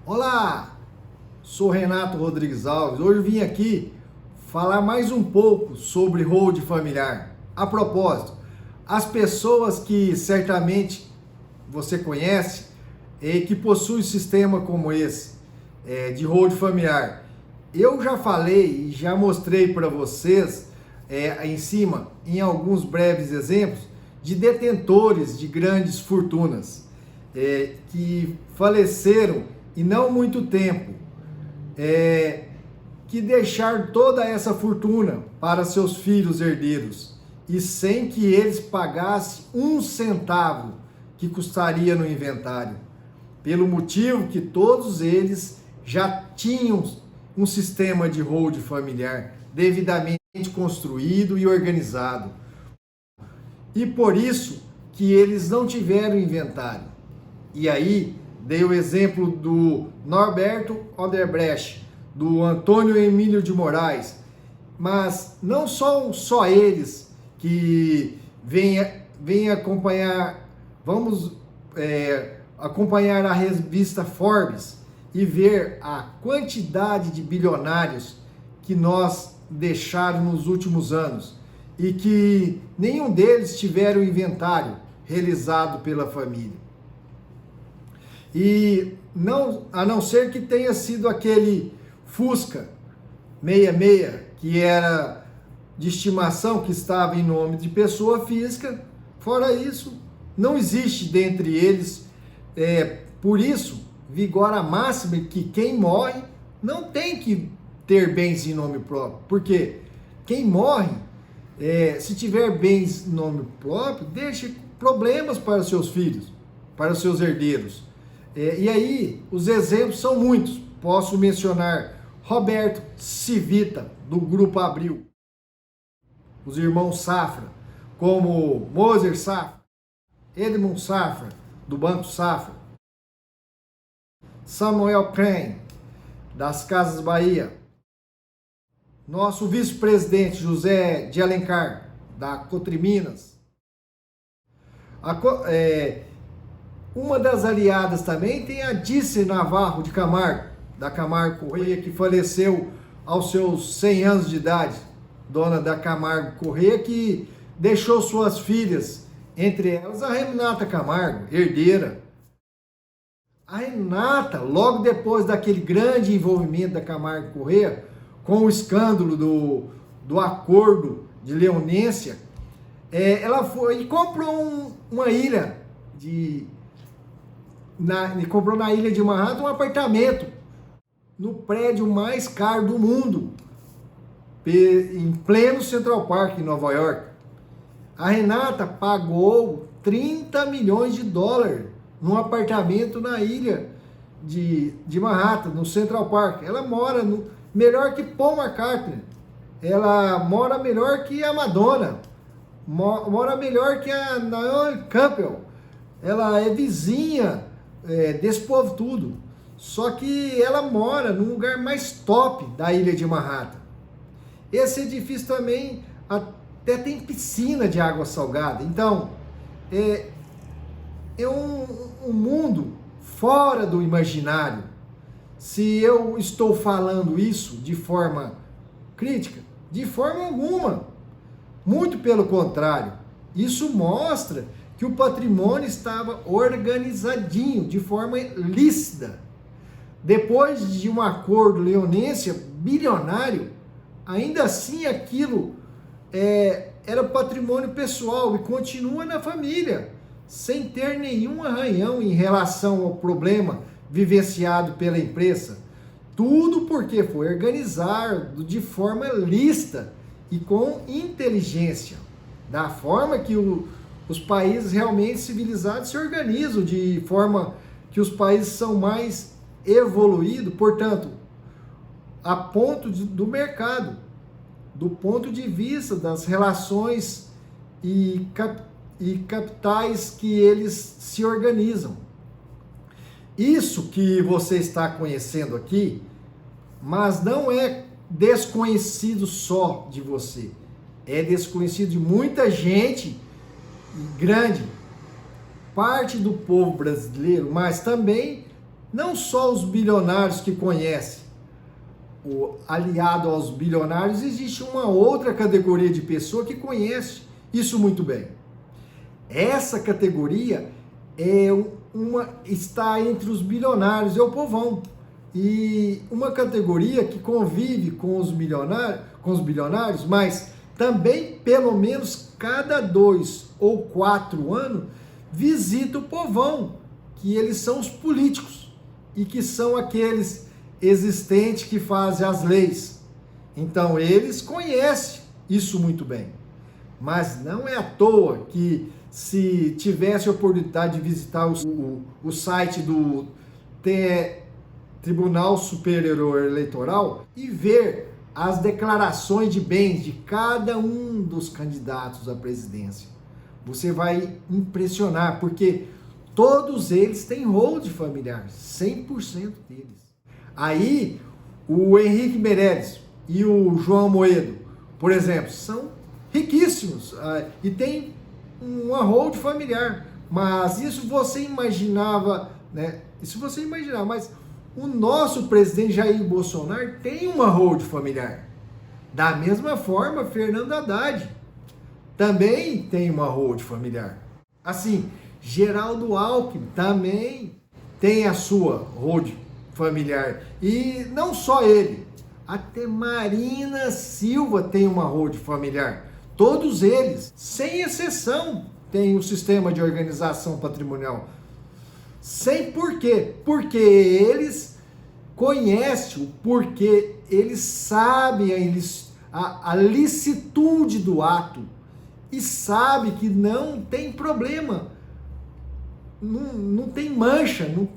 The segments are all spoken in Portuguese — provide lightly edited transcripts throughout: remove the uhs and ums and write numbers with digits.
Olá, sou Renato Rodrigues Alves. Hoje eu vim aqui falar mais um pouco sobre hold familiar. A propósito, as pessoas que certamente você conhece e que possuem um sistema como esse, de hold familiar. Eu já falei e já mostrei para vocês em cima, em alguns breves exemplos, de detentores de grandes fortunas que faleceram e não muito tempo, que deixaram toda essa fortuna para seus filhos herdeiros e sem que eles pagassem um centavo que custaria no inventário, pelo motivo que todos eles já tinham um sistema de hold familiar devidamente construído e organizado. E por isso que eles não tiveram inventário. E aí, dei o exemplo do Norberto Odebrecht, do Antônio Emílio de Moraes, mas não só eles que vêm acompanhar, vamos acompanhar a revista Forbes e ver a quantidade de bilionários que nós deixaram nos últimos anos e que nenhum deles tiveram inventário realizado pela família. E a não ser que tenha sido aquele Fusca 66, que era de estimação, que estava em nome de pessoa física. Fora isso, não existe dentre eles. Por isso, vigora a máxima que quem morre não tem que ter bens em nome próprio. Porque quem morre, se tiver bens em nome próprio, deixa problemas para os seus filhos, para os seus herdeiros. E aí, os exemplos são muitos. Posso mencionar Roberto Civita, do Grupo Abril, os irmãos Safra, como Moser Safra, Edmund Safra, do Banco Safra, Samuel Crane, das Casas Bahia, nosso vice-presidente José de Alencar, da Cotriminas. Uma das aliadas também tem a Dice Navarro de Camargo, da Camargo Correia, que faleceu aos seus 100 anos de idade. Dona da Camargo Correia, que deixou suas filhas, entre elas a Renata Camargo, herdeira. A Renata, logo depois daquele grande envolvimento da Camargo Correia, com o escândalo do acordo de Leonência, ela foi e comprou uma ilha comprou na ilha de Manhattan um apartamento no prédio mais caro do mundo, em pleno Central Park, em Nova York. A Renata pagou 30 milhões de dólares num apartamento na ilha de Manhattan, no Central Park. Ela mora melhor que Paul McCartney, ela mora melhor que a Madonna, mora melhor que a Naomi Campbell. Ela é vizinha desse povo tudo. Só que ela mora no lugar mais top da ilha de Manhattan. Esse edifício também até tem piscina de água salgada. Então, é um mundo fora do imaginário. Se eu estou falando isso de forma crítica, de forma alguma. Muito pelo contrário. Isso mostra que o patrimônio estava organizadinho, de forma lícita. Depois de um acordo leonência bilionário, ainda assim aquilo era patrimônio pessoal e continua na família, sem ter nenhum arranhão em relação ao problema vivenciado pela empresa. Tudo porque foi organizado de forma lícita e com inteligência, da forma que os países realmente civilizados se organizam, de forma que os países são mais evoluídos, portanto, a ponto do mercado, do ponto de vista das relações e capitais que eles se organizam. Isso que você está conhecendo aqui, mas não é desconhecido só de você, é desconhecido de muita gente grande, parte do povo brasileiro, mas também não só os bilionários que conhecem. Aliado aos bilionários, existe uma outra categoria de pessoa que conhece isso muito bem. Essa categoria está entre os bilionários, é o povão. E uma categoria que convive com os bilionários, mas também, pelo menos, cada 2 ou 4 anos, visita o povão, que eles são os políticos e que são aqueles existentes que fazem as leis. Então, eles conhecem isso muito bem. Mas não é à toa que, se tivesse a oportunidade de visitar o site do Tribunal Superior Eleitoral e ver as declarações de bens de cada um dos candidatos à presidência, você vai impressionar, porque todos eles têm hold familiar, 100% deles. Aí, o Henrique Meirelles e o João Amoedo, por exemplo, são riquíssimos e têm uma hold familiar. Mas isso você imaginava, né? Isso você imaginava, mas o nosso presidente Jair Bolsonaro tem uma hold familiar. Da mesma forma, Fernando Haddad também tem uma hold familiar. Assim, Geraldo Alckmin também tem a sua hold familiar. E não só ele, até Marina Silva tem uma hold familiar. Todos eles, sem exceção, têm um sistema de organização patrimonial. Sem porquê? Porque eles conhecem o porquê, eles sabem a licitude do ato e sabem que não tem problema, não tem mancha, não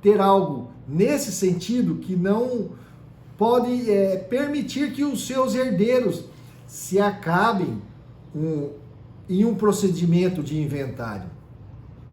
ter algo nesse sentido que não pode permitir que os seus herdeiros se acabem em um procedimento de inventário.